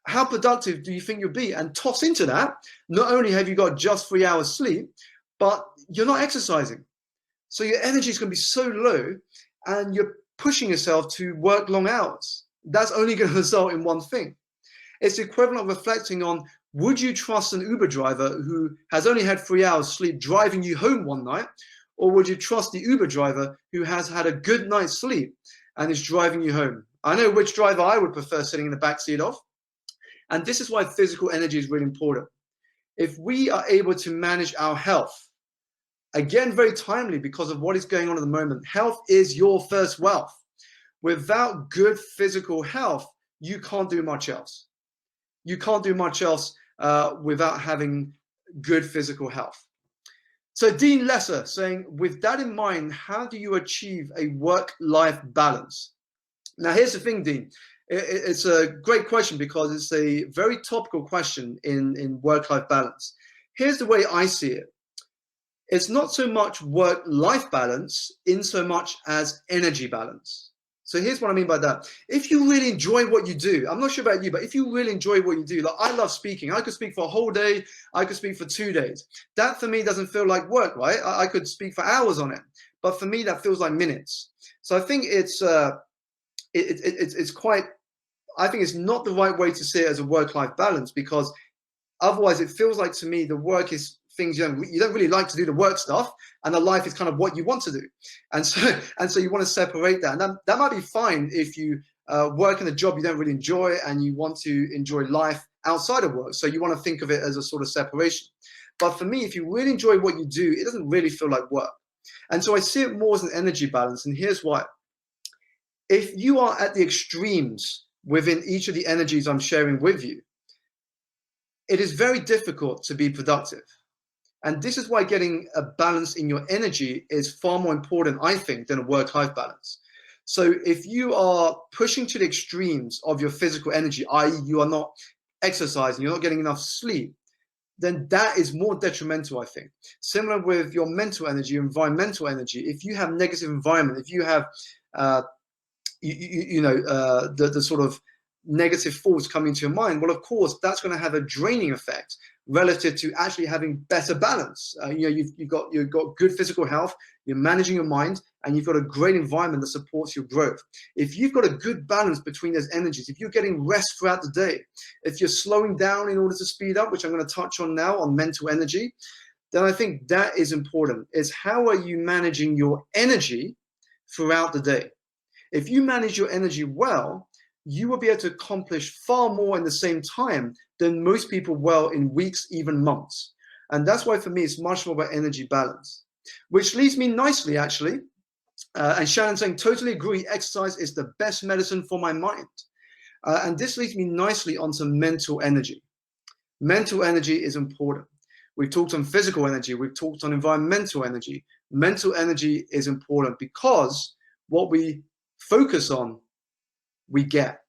Speaker 2: how productive do you think you'll be? And toss into that, not only have you got just 3 hours sleep, but you're not exercising. So your energy is going to be so low, and you're pushing yourself to work long hours. That's only going to result in one thing. It's the equivalent of reflecting on, would you trust an Uber driver who has only had 3 hours sleep driving you home one night? Or would you trust the Uber driver who has had a good night's sleep and is driving you home? I know which driver I would prefer sitting in the back seat of. And this is why physical energy is really important. If we are able to manage our health, again, very timely because of what is going on at the moment, health is your first wealth. Without good physical health, you can't do much else. You can't do much else without having good physical health. So Dean Lesser saying, with that in mind, how do you achieve a work-life balance? Now, here's the thing, Dean. It's a great question because it's a very topical question in work-life balance. Here's the way I see it. It's not so much work-life balance in so much as energy balance. So here's what I mean by that. If you really enjoy what you do, I'm not sure about you, but if you really enjoy what you do, like I love speaking. I could speak for a whole day. I could speak for 2 days. That for me doesn't feel like work, right? I could speak for hours on it, but for me that feels like minutes. So I think it's quite. I think it's not the right way to see it as a work-life balance, because otherwise it feels like to me the work is things you don't really like to do, the work stuff, and the life is kind of what you want to do, and so you want to separate that. And that might be fine if you work in a job you don't really enjoy and you want to enjoy life outside of work, so you want to think of it as a sort of separation. But for me, if you really enjoy what you do, it doesn't really feel like work. And so I see it more as an energy balance, and here's why. If you are at the extremes within each of the energies I'm sharing with you, it is very difficult to be productive. And this is why getting a balance in your energy is far more important, I think, than a work-life balance. So if you are pushing to the extremes of your physical energy, i.e. you are not exercising, you're not getting enough sleep, then that is more detrimental, I think. Similar with your mental energy, your environmental energy. If you have negative environment, if you have the sort of negative thoughts coming to your mind, well, of course, that's going to have a draining effect relative to actually having better balance. You've got good physical health, you're managing your mind, and you've got a great environment that supports your growth. If you've got a good balance between those energies, if you're getting rest throughout the day, if you're slowing down in order to speed up, which I'm going to touch on now on mental energy, then I think that is important. Is how are you managing your energy throughout the day? If you manage your energy well, you will be able to accomplish far more in the same time than most people will in weeks, even months. And that's why for me, it's much more about energy balance, which leads me nicely, actually. And Shannon saying, totally agree, exercise is the best medicine for my mind. And this leads me nicely onto mental energy. Mental energy is important. We've talked on physical energy. We've talked on environmental energy. Mental energy is important because what we focus on, we get.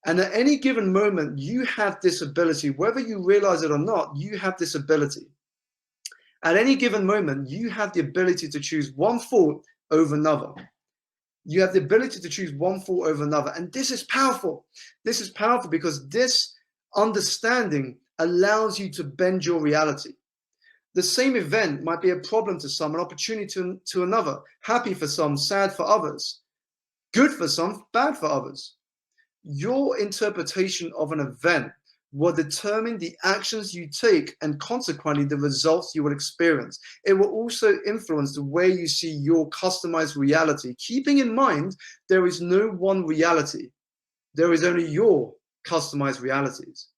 Speaker 2: And at any given moment, you have this ability, whether you realize it or not, you have this ability. At any given moment, you have the ability to choose one thought over another. You have the ability to choose one thought over another. And this is powerful. This is powerful because this understanding allows you to bend your reality. The same event might be a problem to some, an opportunity to another, happy for some, sad for others, good for some, bad for others. Your interpretation of an event will determine the actions you take and consequently the results you will experience. It will also influence the way you see your customized reality, keeping in mind there is no one reality. There is only your customized realities.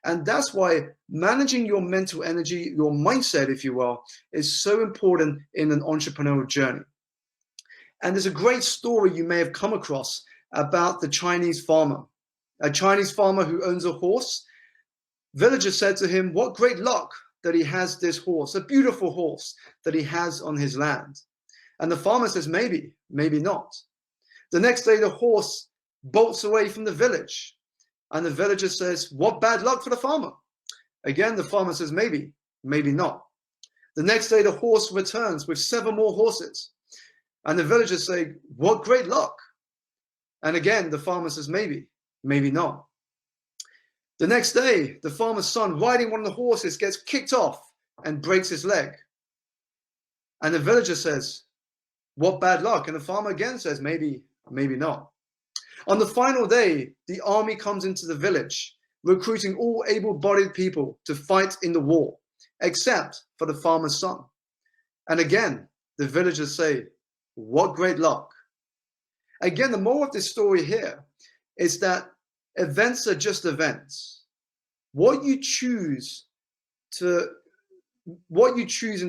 Speaker 2: And that's why managing your mental energy, your mindset, if you will, is so important in an entrepreneurial journey. And there's a great story you may have come across about the Chinese farmer. A Chinese farmer who owns a horse. Villagers said to him, what great luck that he has this horse, a beautiful horse that he has on his land. And the farmer says, maybe, maybe not. The next day, the horse bolts away from the village. And the villager says, what bad luck for the farmer. Again, the farmer says, maybe, maybe not. The next day, the horse returns with 7 more horses. And the villagers say, what great luck. And again, the farmer says, maybe, maybe not. The next day, the farmer's son, riding one of the horses, gets kicked off and breaks his leg. And the villager says, what bad luck. And the farmer again says, maybe, maybe not. On the final day, the army comes into the village, recruiting all able-bodied people to fight in the war, except for the farmer's son. And again, the villagers say, what great luck. Again, the moral of this story here is that events are just events. What you choose in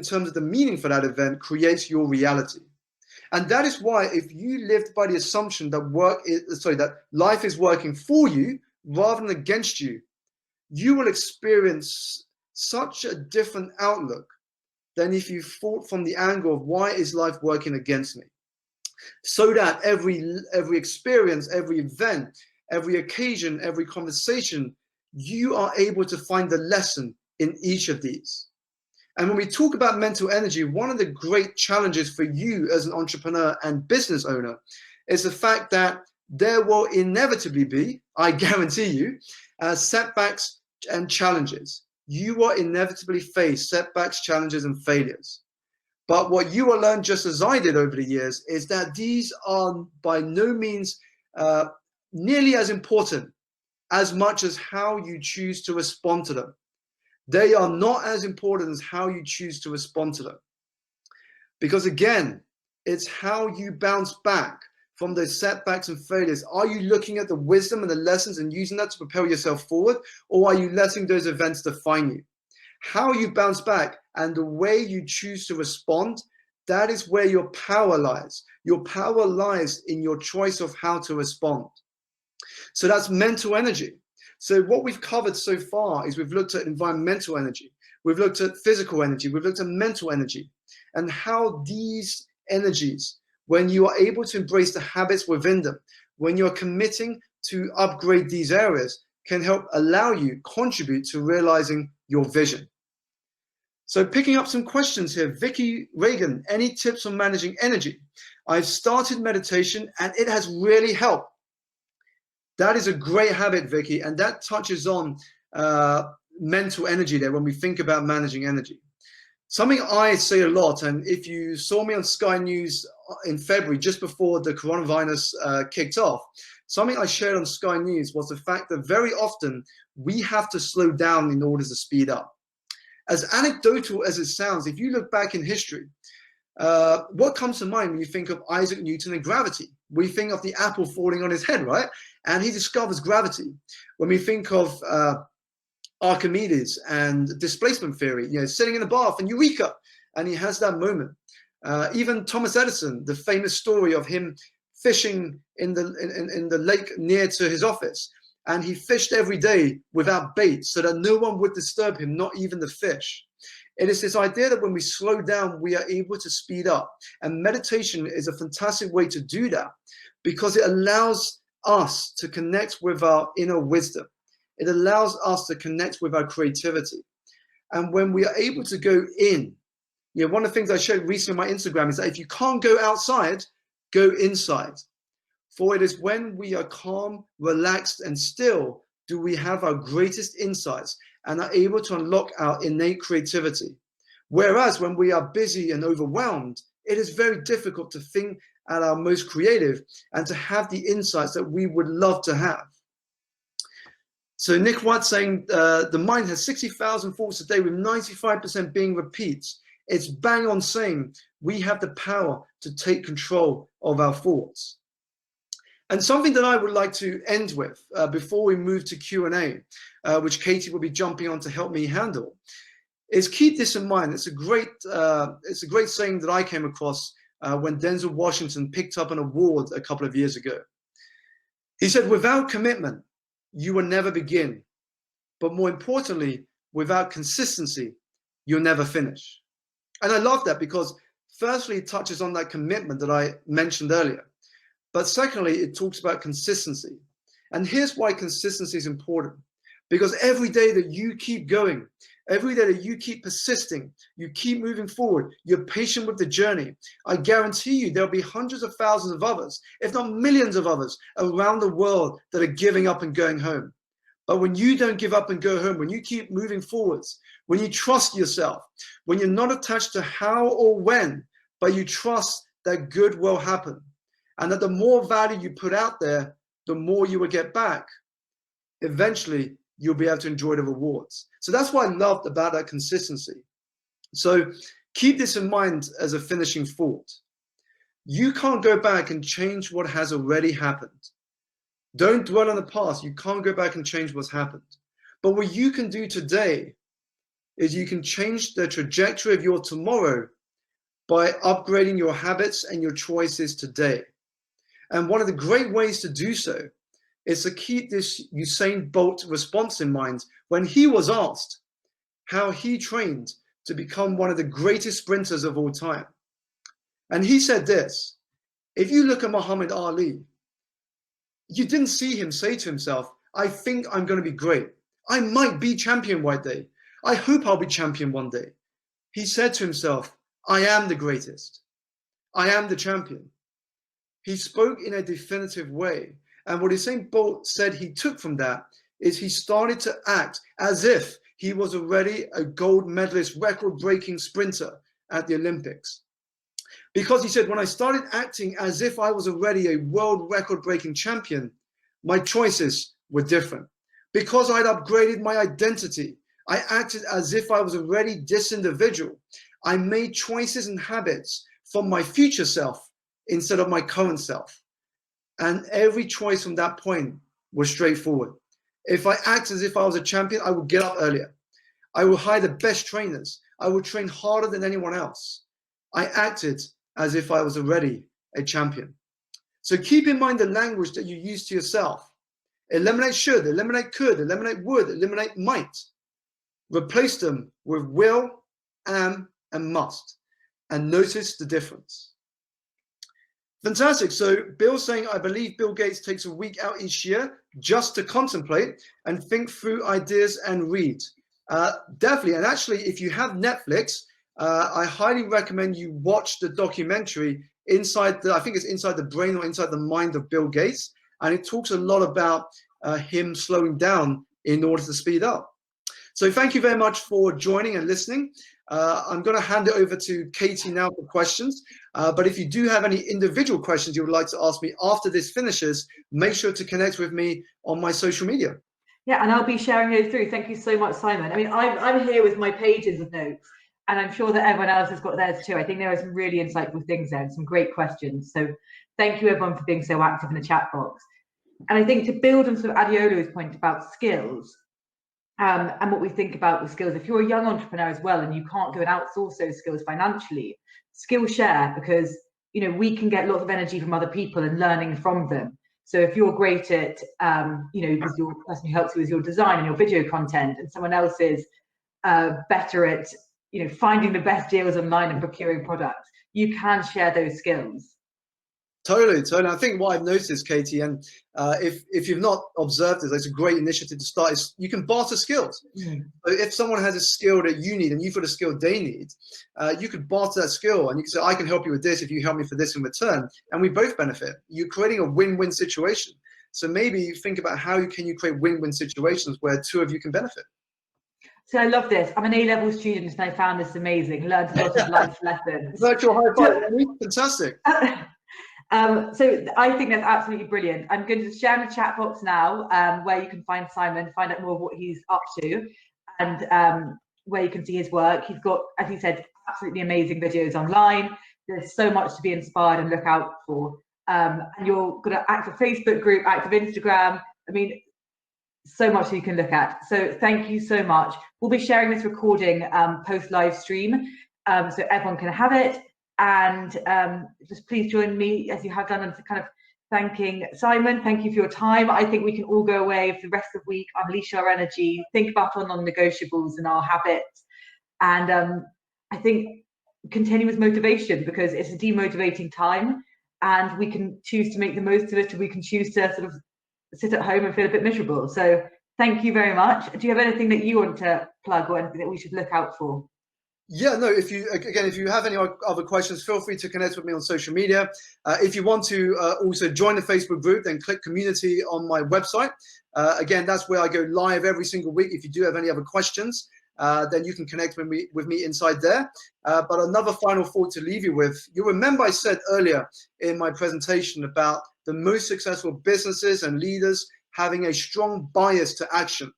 Speaker 2: terms of the meaning for that event creates your reality. And that is why if you lived by the assumption that life is working for you rather than against you, you will experience such a different outlook than if you thought from the angle of why is life working against me? So that every experience, every event, every occasion, every conversation, you are able to find the lesson in each of these. And when we talk about mental energy, one of the great challenges for you as an entrepreneur and business owner is the fact that there will inevitably be, I guarantee you, setbacks and challenges. You will inevitably face setbacks, challenges, and failures. But what you will learn, just as I did over the years, is that these are by no means nearly as important as much as how you choose to respond to them. They are not as important as how you choose to respond to them. Because again, it's how you bounce back from those setbacks and failures. Are you looking at the wisdom and the lessons and using that to propel yourself forward? Or are you letting those events define you? How you bounce back and the way you choose to respond, that is where your power lies. Your power lies in your choice of how to respond. So that's mental energy. So what we've covered so far is we've looked at environmental energy, we've looked at physical energy, we've looked at mental energy, and how these energies, when you are able to embrace the habits within them, when you're committing to upgrade these areas, can help allow you contribute to realizing your vision. So picking up some questions here, Vicky Reagan, any tips on managing energy? I've started meditation and it has really helped. That is a great habit, Vicky, and that touches on mental energy there when we think about managing energy. Something I say a lot, and if you saw me on Sky News in February, just before the coronavirus kicked off, something I shared on Sky News was the fact that very often we have to slow down in order to speed up. As anecdotal as it sounds, if you look back in history, what comes to mind when you think of Isaac Newton and gravity? We think of the apple falling on his head, right? And he discovers gravity. When we think of Archimedes and displacement theory, sitting in a bath and eureka, and he has that moment. Even Thomas Edison, the famous story of him fishing in the lake near to his office, and he fished every day without bait so that no one would disturb him, not even the fish. It is this idea that when we slow down, we are able to speed up. And meditation is a fantastic way to do that because it allows us to connect with our inner wisdom. It allows us to connect with our creativity. And when we are able to go in, one of the things I showed recently on my Instagram is that if you can't go outside, go inside. For it is when we are calm, relaxed, and still do we have our greatest insights and are able to unlock our innate creativity. Whereas when we are busy and overwhelmed, it is very difficult to think at our most creative and to have the insights that we would love to have. So Nick White saying the mind has 60,000 thoughts a day with 95% being repeats. It's bang on saying we have the power to take control of our thoughts. And something that I would like to end with before we move to Q&A, which Katie will be jumping on to help me handle, is keep this in mind. It's a great saying that I came across when Denzel Washington picked up an award a couple of years ago. He said, without commitment, you will never begin. But more importantly, without consistency, you'll never finish. And I love that because firstly, it touches on that commitment that I mentioned earlier. But secondly, it talks about consistency. And here's why consistency is important. Because every day that you keep going, every day that you keep persisting, you keep moving forward, you're patient with the journey, I guarantee you there'll be hundreds of thousands of others, if not millions of others around the world that are giving up and going home. But when you don't give up and go home, when you keep moving forwards, when you trust yourself, when you're not attached to how or when, but you trust that good will happen, and that the more value you put out there, the more you will get back, eventually you'll be able to enjoy the rewards. So that's what I loved about that consistency. So keep this in mind as a finishing thought. You can't go back and change what has already happened. Don't dwell on the past. You can't go back and change what's happened. But what you can do today is you can change the trajectory of your tomorrow by upgrading your habits and your choices today. And one of the great ways to do so is to keep this Usain Bolt response in mind when he was asked how he trained to become one of the greatest sprinters of all time. And he said this: if you look at Muhammad Ali, you didn't see him say to himself, I think I'm going to be great. I might be champion one day. I hope I'll be champion one day. He said to himself, I am the greatest. I am the champion. He spoke in a definitive way. And what Usain Bolt said he took from that is he started to act as if he was already a gold medalist, record-breaking sprinter at the Olympics. Because he said, when I started acting as if I was already a world record-breaking champion, my choices were different. Because I'd upgraded my identity, I acted as if I was already this individual. I made choices and habits from my future self instead of my current self. And every choice from that point was straightforward. If I act as if I was a champion, I will get up earlier. I will hire the best trainers. I will train harder than anyone else. I acted as if I was already a champion. So keep in mind the language that you use to yourself. Eliminate should, eliminate could, eliminate would, eliminate might. Replace them with will, am, and must. And notice the difference. Fantastic. So Bill's saying, I believe Bill Gates takes a week out each year just to contemplate and think through ideas and read. Definitely. And actually, if you have Netflix, I highly recommend you watch the documentary I think it's Inside the Brain or Inside the Mind of Bill Gates. And it talks a lot about him slowing down in order to speed up. So thank you very much for joining and listening. I'm going to hand it over to Katie now for questions. But if you do have any individual questions you would like to ask me after this finishes, make sure to connect with me on my social media.
Speaker 1: Yeah, and I'll be sharing those through. Thank you so much, Simon. I mean, I'm here with my pages of notes, and I'm sure that everyone else has got theirs too. I think there are some really insightful things there and some great questions. So thank you, everyone, for being so active in the chat box. And I think to build on sort of Adeolu's point about skills, and what we think about with skills, if you're a young entrepreneur as well and you can't go and outsource those skills financially, Skillshare, because we can get lots of energy from other people and learning from them. So if you're great at with your person who helps you with your design and your video content, and someone else is better at finding the best deals online and procuring products, you can share those skills.
Speaker 2: Totally. I think what I've noticed, Katie, and if you've not observed this, it's a great initiative to start, is you can barter skills. Mm. So if someone has a skill that you need and you've got a skill they need, you could barter that skill and you can say, I can help you with this if you help me for this in return, and we both benefit. You're creating a win-win situation. So maybe you think about how can you create win-win situations where two of you can benefit. So
Speaker 1: I love this. I'm an A-level student and I found this amazing. Learned a lot of life lessons.
Speaker 2: Virtual high five. Fantastic.
Speaker 1: So I think that's absolutely brilliant. I'm going to share in the chat box now where you can find Simon, find out more of what he's up to, and where you can see his work. He's got, as he said, absolutely amazing videos online. There's so much to be inspired and look out for. And you're got an active Facebook group, active Instagram. I mean, so much that you can look at. So thank you so much. We'll be sharing this recording post live stream, so everyone can have it. And just please join me as you have done, and to kind of thanking Simon. Thank you for your time. I think we can all go away for the rest of the week, unleash our energy, think about our non-negotiables and our habits. And I think continue with motivation, because it's a demotivating time and we can choose to make the most of it, or we can choose to sort of sit at home and feel a bit miserable. So thank you very much. Do you have anything that you want to plug or anything that we should look out for?
Speaker 2: Yeah, no, if you have any other questions, feel free to connect with me on social media. If you want to also join the Facebook group, then click community on my website. Again, that's where I go live every single week. If you do have any other questions, then you can connect with me inside there. But another final thought to leave you with. You remember I said earlier in my presentation about the most successful businesses and leaders having a strong bias to action.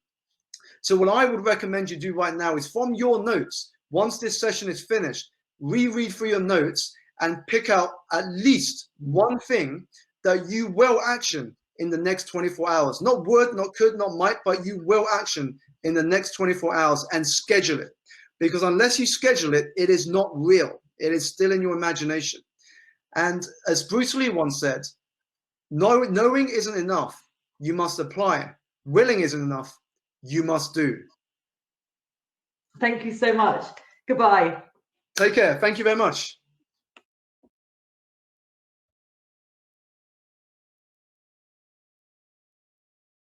Speaker 2: So what I would recommend you do right now is, from your notes, once this session is finished, reread through your notes and pick out at least one thing that you will action in the next 24 hours. Not would, not could, not might, but you will action in the next 24 hours, and schedule it. Because unless you schedule it, it is not real. It is still in your imagination. And as Bruce Lee once said, knowing isn't enough. You must apply. Willing isn't enough. You must do.
Speaker 1: Thank you so much. Goodbye.
Speaker 2: Take care. Thank you very much.